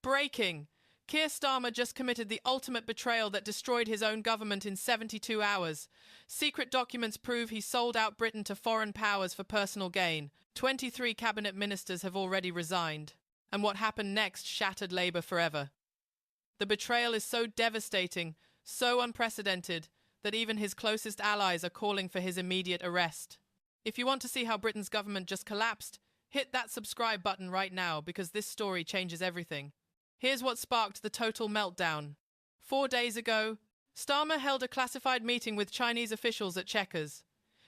Breaking! Keir Starmer just committed the ultimate betrayal that destroyed his own government in 72 hours. Secret documents prove he sold out Britain to foreign powers for personal gain. 23 cabinet ministers have already resigned. And what happened next shattered Labour forever. The betrayal is so devastating, so unprecedented, that even his closest allies are calling for his immediate arrest. If you want to see how Britain's government just collapsed, hit that subscribe button right now because this story changes everything. Here's what sparked the total meltdown. 4 days ago, Starmer held a classified meeting with Chinese officials at Chequers.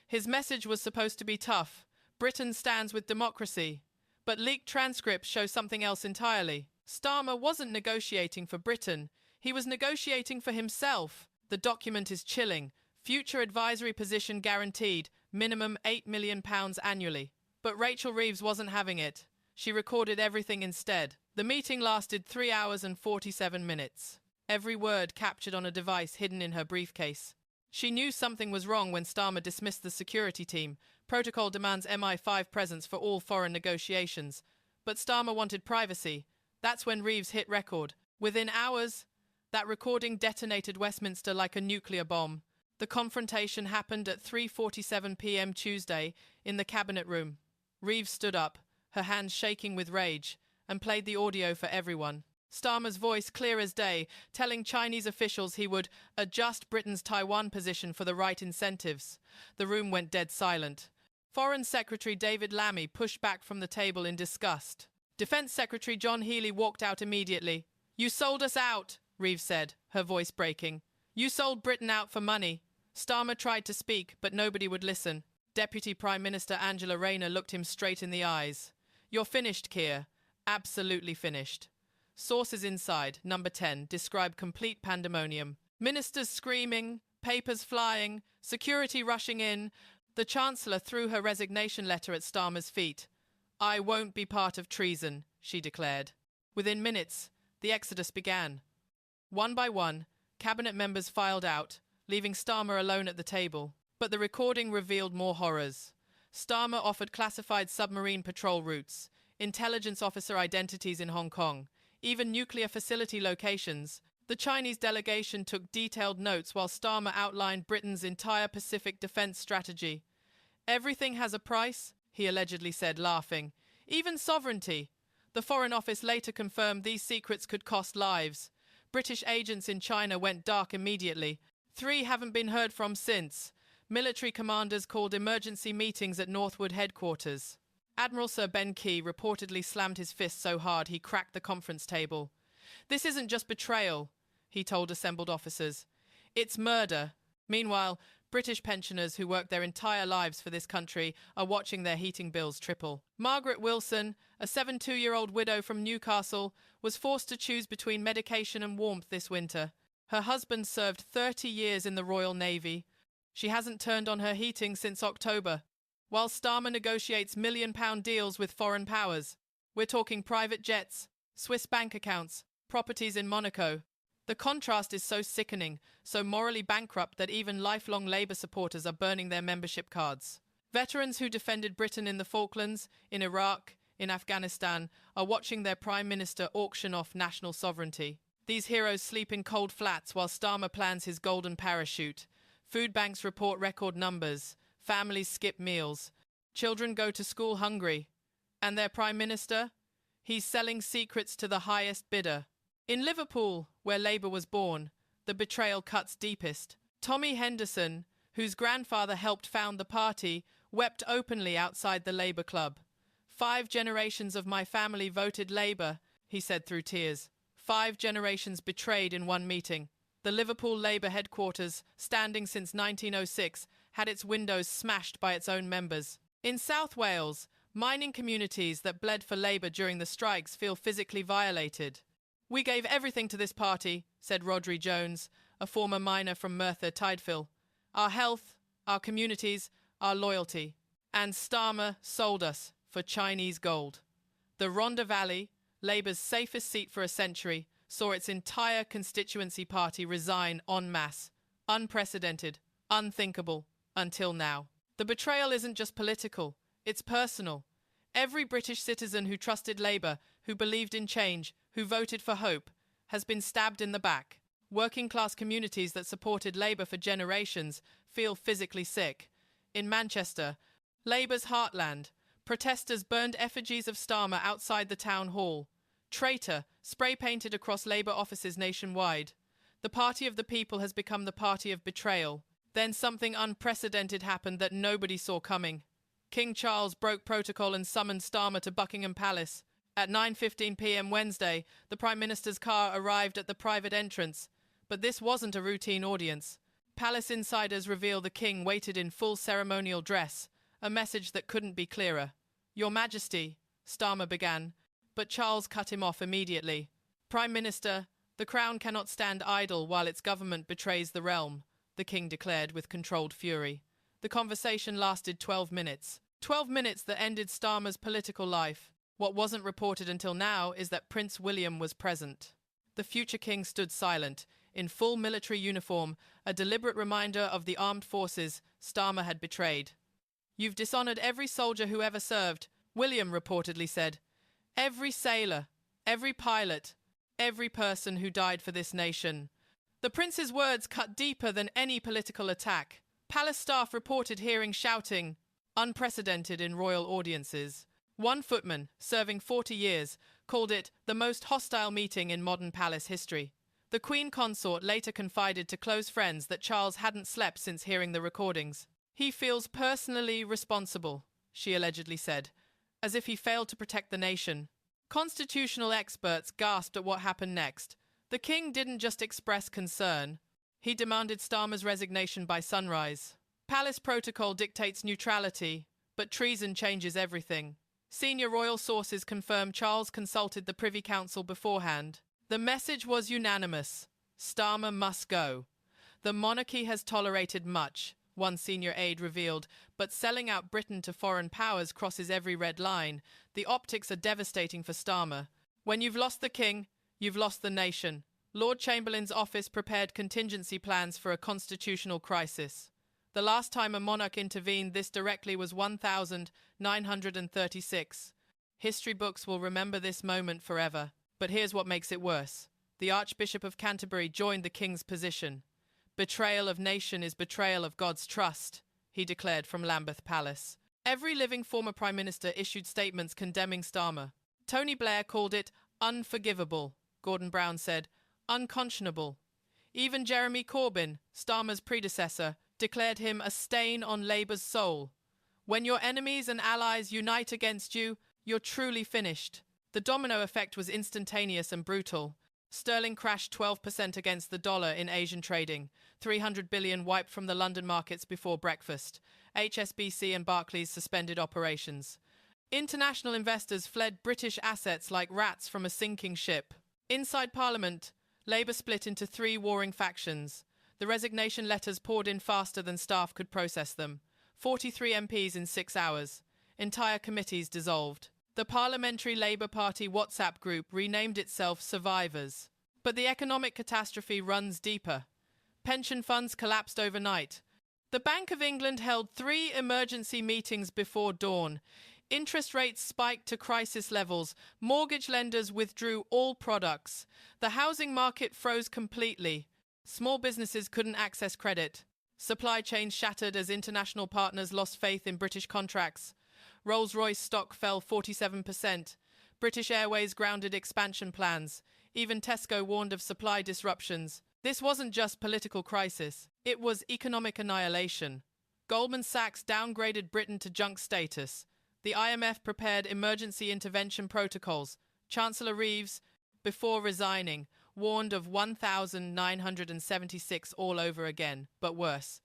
His message was supposed to be tough. Britain stands with democracy. But leaked transcripts show something else entirely. Starmer wasn't negotiating for Britain. He was negotiating for himself. The document is chilling. Future advisory position guaranteed, minimum £8 million annually. But Rachel Reeves wasn't having it. She recorded everything instead. The meeting lasted 3 hours and 47 minutes. Every word captured on a device hidden in her briefcase. She knew something was wrong when Starmer dismissed the security team. Protocol demands MI5 presence for all foreign negotiations. But Starmer wanted privacy. That's when Reeves hit record. Within hours, that recording detonated Westminster like a nuclear bomb. The confrontation happened at 3:47 p.m. Tuesday in the cabinet room. Reeves stood up, her hands shaking with rage, and played the audio for everyone. Starmer's voice clear as day, telling Chinese officials he would adjust Britain's Taiwan position for the right incentives. The room went dead silent. Foreign Secretary David Lammy pushed back from the table in disgust. Defense Secretary John Healey walked out immediately. "You sold us out," Reeves said, her voice breaking. "You sold Britain out for money." Starmer tried to speak, but nobody would listen. Deputy Prime Minister Angela Rayner looked him straight in the eyes. "You're finished, Keir. Absolutely finished." Sources inside, number 10, describe complete pandemonium. Ministers screaming, papers flying, security rushing in. The Chancellor threw her resignation letter at Starmer's feet. "I won't be part of treason," she declared. Within minutes, the exodus began. One by one, cabinet members filed out, leaving Starmer alone at the table. But the recording revealed more horrors. Starmer offered classified submarine patrol routes, intelligence officer identities in Hong Kong, even nuclear facility locations. The Chinese delegation took detailed notes while Starmer outlined Britain's entire Pacific defense strategy. "Everything has a price," he allegedly said, laughing. "Even sovereignty." The Foreign Office later confirmed these secrets could cost lives. British agents in China went dark immediately. 3 haven't been heard from since. Military commanders called emergency meetings at Northwood headquarters. Admiral Sir Ben Key reportedly slammed his fist so hard he cracked the conference table. "This isn't just betrayal," he told assembled officers. "It's murder." Meanwhile, British pensioners who worked their entire lives for this country are watching their heating bills triple. Margaret Wilson, a 72-year-old widow from Newcastle, was forced to choose between medication and warmth this winter. Her husband served 30 years in the Royal Navy. She hasn't turned on her heating since October. While Starmer negotiates million-pound deals with foreign powers, we're talking private jets, Swiss bank accounts, properties in Monaco. The contrast is so sickening, so morally bankrupt that even lifelong Labour supporters are burning their membership cards. Veterans who defended Britain in the Falklands, in Iraq, in Afghanistan, are watching their Prime Minister auction off national sovereignty. These heroes sleep in cold flats while Starmer plans his golden parachute. Food banks report record numbers. Families skip meals. Children go to school hungry. And their Prime Minister? He's selling secrets to the highest bidder. In Liverpool, where Labour was born, the betrayal cuts deepest. Tommy Henderson, whose grandfather helped found the party, wept openly outside the Labour club. 5 generations of my family voted Labour, he said through tears. 5 generations betrayed in one meeting. The Liverpool Labour headquarters, standing since 1906, had its windows smashed by its own members. In South Wales, mining communities that bled for Labour during the strikes feel physically violated. "We gave everything to this party," said Rhodri Jones, a former miner from Merthyr Tydfil. "Our health, our communities, our loyalty. And Starmer sold us for Chinese gold." The Rhondda Valley, Labour's safest seat for a century, saw its entire constituency party resign en masse. Unprecedented, unthinkable, until now. The betrayal isn't just political, it's personal. Every British citizen who trusted Labour, who believed in change, who voted for hope, has been stabbed in the back. Working-class communities that supported Labour for generations feel physically sick. In Manchester, Labour's heartland, protesters burned effigies of Starmer outside the town hall. Traitor, spray-painted across Labour offices nationwide. The party of the people has become the party of betrayal. Then something unprecedented happened that nobody saw coming. King Charles broke protocol and summoned Starmer to Buckingham Palace. At 9:15 p.m. Wednesday, the Prime Minister's car arrived at the private entrance. But this wasn't a routine audience. Palace insiders reveal the king waited in full ceremonial dress, a message that couldn't be clearer. "Your Majesty," Starmer began, but Charles cut him off immediately. "Prime Minister, the crown cannot stand idle while its government betrays the realm," the king declared with controlled fury. The conversation lasted 12 minutes. 12 minutes that ended Starmer's political life. What wasn't reported until now is that Prince William was present. The future king stood silent, in full military uniform, a deliberate reminder of the armed forces Starmer had betrayed. "You've dishonored every soldier who ever served," William reportedly said. "Every sailor, every pilot, every person who died for this nation." The prince's words cut deeper than any political attack. Palace staff reported hearing shouting, unprecedented in royal audiences. One footman, serving 40 years, called it the most hostile meeting in modern palace history. The Queen Consort later confided to close friends that Charles hadn't slept since hearing the recordings. "He feels personally responsible," she allegedly said, as if he failed to protect the nation. Constitutional experts gasped at what happened next. The king didn't just express concern. He demanded Starmer's resignation by sunrise. Palace protocol dictates neutrality, but treason changes everything. Senior royal sources confirm Charles consulted the Privy Council beforehand. The message was unanimous. Starmer must go. "The monarchy has tolerated much," one senior aide revealed, "but selling out Britain to foreign powers crosses every red line. The optics are devastating for Starmer. When you've lost the king, you've lost the nation." Lord Chamberlain's office prepared contingency plans for a constitutional crisis. The last time a monarch intervened this directly was 1936. History books will remember this moment forever. But here's what makes it worse. The Archbishop of Canterbury joined the king's position. "Betrayal of nation is betrayal of God's trust," he declared from Lambeth Palace. Every living former prime minister issued statements condemning Starmer. Tony Blair called it unforgivable. Gordon Brown said unconscionable. Even Jeremy Corbyn, Starmer's predecessor, declared him a stain on Labour's soul. "When your enemies and allies unite against you, you're truly finished." The domino effect was instantaneous and brutal. Sterling crashed 12% against the dollar in Asian trading. 300 billion wiped from the London markets before breakfast. HSBC and Barclays suspended operations. International investors fled British assets like rats from a sinking ship. Inside Parliament, Labour split into 3 warring factions. The resignation letters poured in faster than staff could process them. 43 MPs in 6 hours. Entire committees dissolved. The Parliamentary Labour Party WhatsApp group renamed itself Survivors. But the economic catastrophe runs deeper. Pension funds collapsed overnight. The Bank of England held 3 emergency meetings before dawn. Interest rates spiked to crisis levels. Mortgage lenders withdrew all products. The housing market froze completely. Small businesses couldn't access credit. Supply chains shattered as international partners lost faith in British contracts. Rolls-Royce stock fell 47%. British Airways grounded expansion plans. Even Tesco warned of supply disruptions. This wasn't just political crisis. It was economic annihilation. Goldman Sachs downgraded Britain to junk status. The IMF prepared emergency intervention protocols. Chancellor Reeves, before resigning, warned of 1,976 all over again, but worse.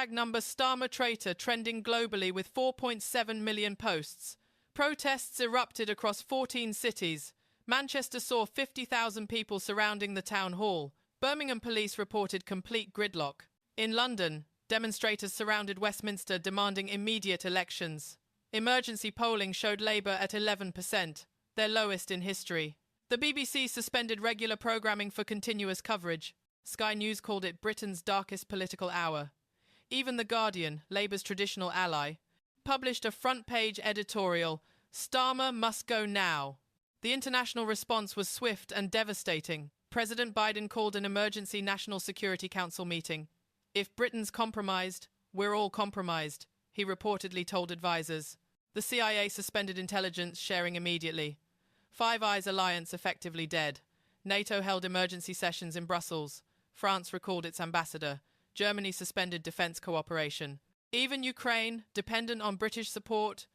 Number Starmer traitor trending globally with 4.7 million posts. Protests erupted across 14 cities. Manchester saw 50,000 people surrounding the town hall. Birmingham police reported complete gridlock. In London, demonstrators surrounded Westminster demanding immediate elections. Emergency polling showed Labour at 11%, their lowest in history. The BBC suspended regular programming for continuous coverage. Sky News called it Britain's darkest political hour. Even The Guardian, Labour's traditional ally, published a front-page editorial, "Starmer must go now." The international response was swift and devastating. President Biden called an emergency National Security Council meeting. "If Britain's compromised, we're all compromised," he reportedly told advisers. The CIA suspended intelligence sharing immediately. Five Eyes alliance effectively dead. NATO held emergency sessions in Brussels. France recalled its ambassador. Germany suspended defense cooperation. Even Ukraine, dependent on British support,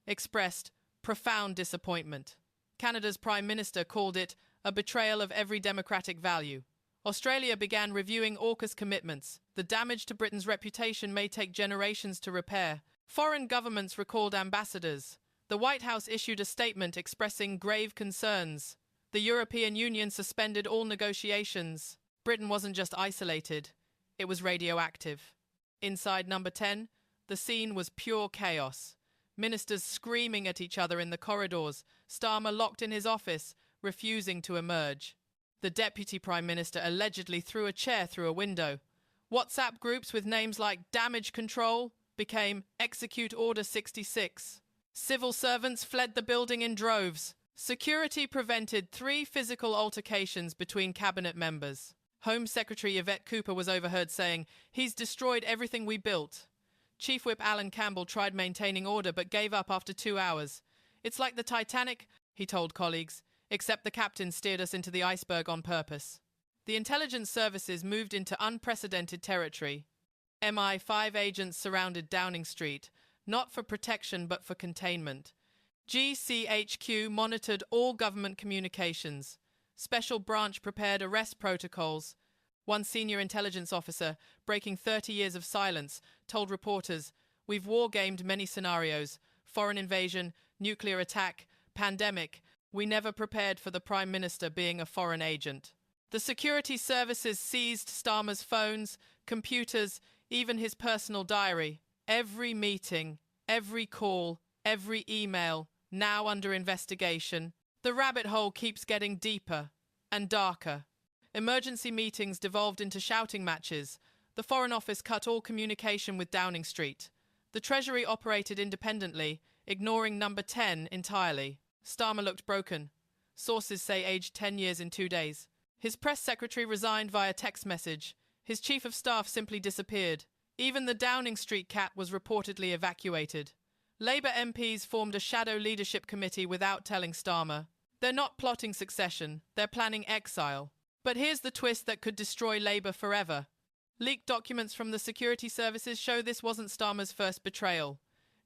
expressed profound disappointment. Canada's Prime Minister called it a betrayal of every democratic value. Australia began reviewing AUKUS commitments. The damage to Britain's reputation may take generations to repair. Foreign governments recalled ambassadors. The White House issued a statement expressing grave concerns. The European Union suspended all negotiations. Britain wasn't just isolated, it was radioactive. Inside Number 10, the scene was pure chaos. Ministers screaming at each other in the corridors, Starmer locked in his office, refusing to emerge. The Deputy Prime Minister allegedly threw a chair through a window. WhatsApp groups with names like Damage Control became Execute Order 66. Civil servants fled the building in droves. Security prevented 3 physical altercations between cabinet members. Home Secretary Yvette Cooper was overheard saying, "He's destroyed everything we built." Chief Whip Alan Campbell tried maintaining order but gave up after 2 hours. "It's like the Titanic," he told colleagues, "except the captain steered us into the iceberg on purpose." The intelligence services moved into unprecedented territory. MI5 agents surrounded Downing Street, not for protection but for containment. GCHQ monitored all government communications. Special branch prepared arrest protocols. One senior intelligence officer, breaking 30 years of silence, told reporters, "We've war-gamed many scenarios. Foreign invasion, nuclear attack, pandemic. We never prepared for the Prime Minister being a foreign agent." The security services seized Starmer's phones, computers, even his personal diary. Every meeting, every call, every email, now under investigation. The rabbit hole keeps getting deeper and darker. Emergency meetings devolved into shouting matches. The Foreign Office cut all communication with Downing Street. The Treasury operated independently, ignoring Number 10 entirely. Starmer looked broken. Sources say aged 10 years in 2 days. His press secretary resigned via text message. His chief of staff simply disappeared. Even the Downing Street cat was reportedly evacuated. Labour MPs formed a shadow leadership committee without telling Starmer. They're not plotting succession, they're planning exile. But here's the twist that could destroy Labour forever. Leaked documents from the security services show this wasn't Starmer's first betrayal.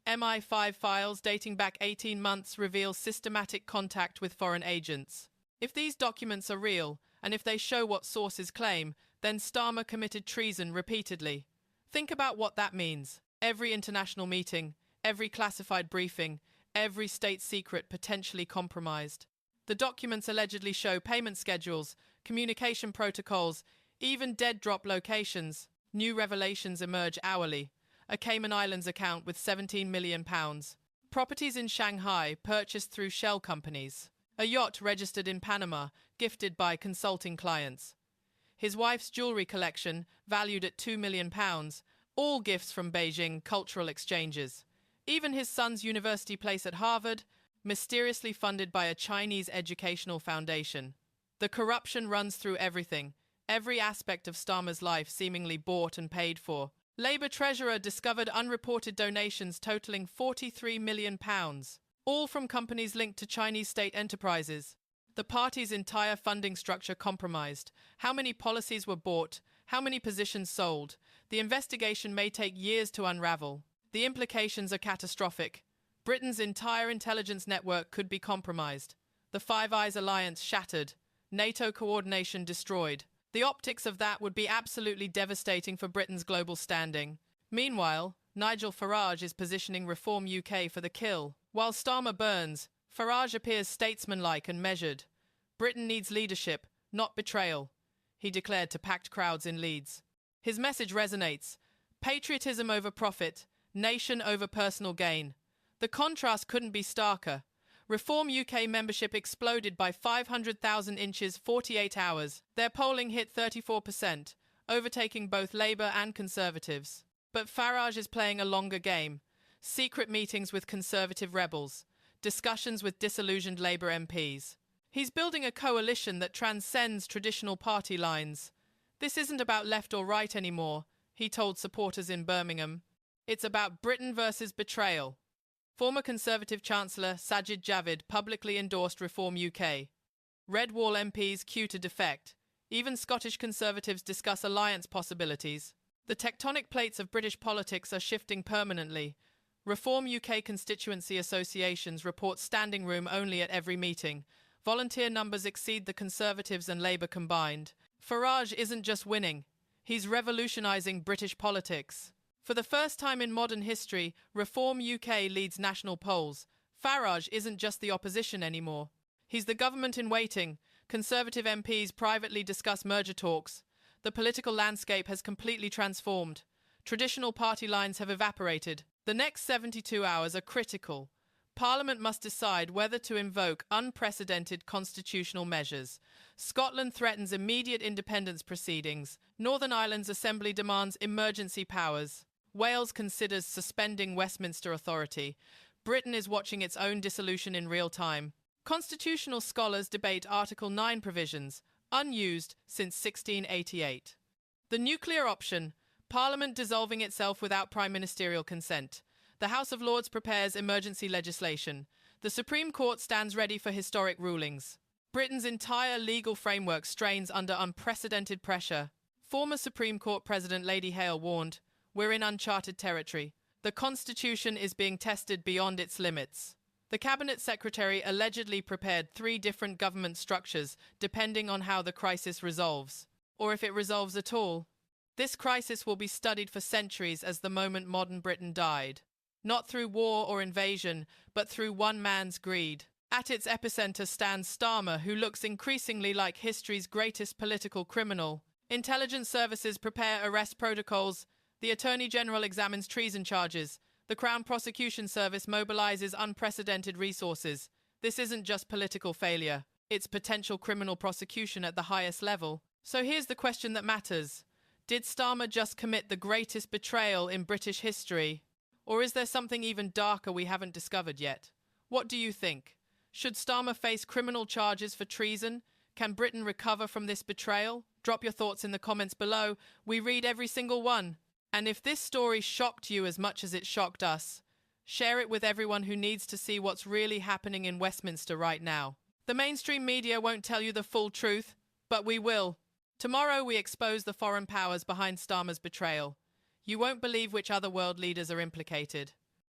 MI5 files dating back 18 months reveal systematic contact with foreign agents. If these documents are real, and if they show what sources claim, then Starmer committed treason repeatedly. Think about what that means. Every international meeting, every classified briefing, every state secret potentially compromised. The documents allegedly show payment schedules, communication protocols, even dead drop locations. New revelations emerge hourly. A Cayman Islands account with £17 million. Properties in Shanghai purchased through shell companies. A yacht registered in Panama, gifted by consulting clients. His wife's jewellery collection, valued at £2 million, all gifts from Beijing cultural exchanges. Even his son's university place at Harvard, mysteriously funded by a Chinese educational foundation. The corruption runs through everything, every aspect of Starmer's life seemingly bought and paid for. Labour treasurer discovered unreported donations totalling £43 million, all from companies linked to Chinese state enterprises. The party's entire funding structure compromised. How many policies were bought? How many positions sold? The investigation may take years to unravel. The implications are catastrophic. Britain's entire intelligence network could be compromised. The Five Eyes alliance shattered. NATO coordination destroyed. The optics of that would be absolutely devastating for Britain's global standing. Meanwhile, Nigel Farage is positioning Reform UK for the kill. While Starmer burns, Farage appears statesmanlike and measured. Britain needs leadership, not betrayal, he declared to packed crowds in Leeds. His message resonates. Patriotism over profit, nation over personal gain. The contrast couldn't be starker. Reform UK membership exploded by 500,000 inches 48 hours. Their polling hit 34%, overtaking both Labour and Conservatives. But Farage is playing a longer game. Secret meetings with Conservative rebels. discussions with disillusioned Labour MPs. He's building a coalition that transcends traditional party lines. This isn't about left or right anymore, he told supporters in Birmingham. It's about Britain versus betrayal. Former Conservative Chancellor Sajid Javid publicly endorsed Reform UK. Red Wall MPs cue to defect. Even Scottish Conservatives discuss alliance possibilities. The tectonic plates of British politics are shifting permanently. Reform UK constituency associations report standing room only at every meeting. Volunteer numbers exceed the Conservatives and Labour combined. Farage isn't just winning, he's revolutionising British politics. For the first time in modern history, Reform UK leads national polls. Farage isn't just the opposition anymore. He's the government in waiting. Conservative MPs privately discuss merger talks. The political landscape has completely transformed. Traditional party lines have evaporated. The next 72 hours are critical. Parliament must decide whether to invoke unprecedented constitutional measures. Scotland threatens immediate independence proceedings. Northern Ireland's Assembly demands emergency powers. Wales considers suspending Westminster authority. Britain is watching its own dissolution in real time. Constitutional scholars debate Article 9 provisions, unused since 1688. The nuclear option, Parliament dissolving itself without prime ministerial consent. The House of Lords prepares emergency legislation. The Supreme Court stands ready for historic rulings. Britain's entire legal framework strains under unprecedented pressure. Former Supreme Court President Lady Hale warned, "We're in uncharted territory. The Constitution is being tested beyond its limits." The Cabinet Secretary allegedly prepared 3 different government structures depending on how the crisis resolves, or if it resolves at all. This crisis will be studied for centuries as the moment modern Britain died. Not through war or invasion, but through one man's greed. At its epicenter stands Starmer, who looks increasingly like history's greatest political criminal. Intelligence services prepare arrest protocols. The Attorney General examines treason charges. The Crown Prosecution Service mobilizes unprecedented resources. This isn't just political failure. It's potential criminal prosecution at the highest level. So here's the question that matters. Did Starmer just commit the greatest betrayal in British history? Or is there something even darker we haven't discovered yet? What do you think? Should Starmer face criminal charges for treason? Can Britain recover from this betrayal? Drop your thoughts in the comments below. We read every single one. And if this story shocked you as much as it shocked us, share it with everyone who needs to see what's really happening in Westminster right now. The mainstream media won't tell you the full truth, but we will. Tomorrow we expose the foreign powers behind Starmer's betrayal. You won't believe which other world leaders are implicated.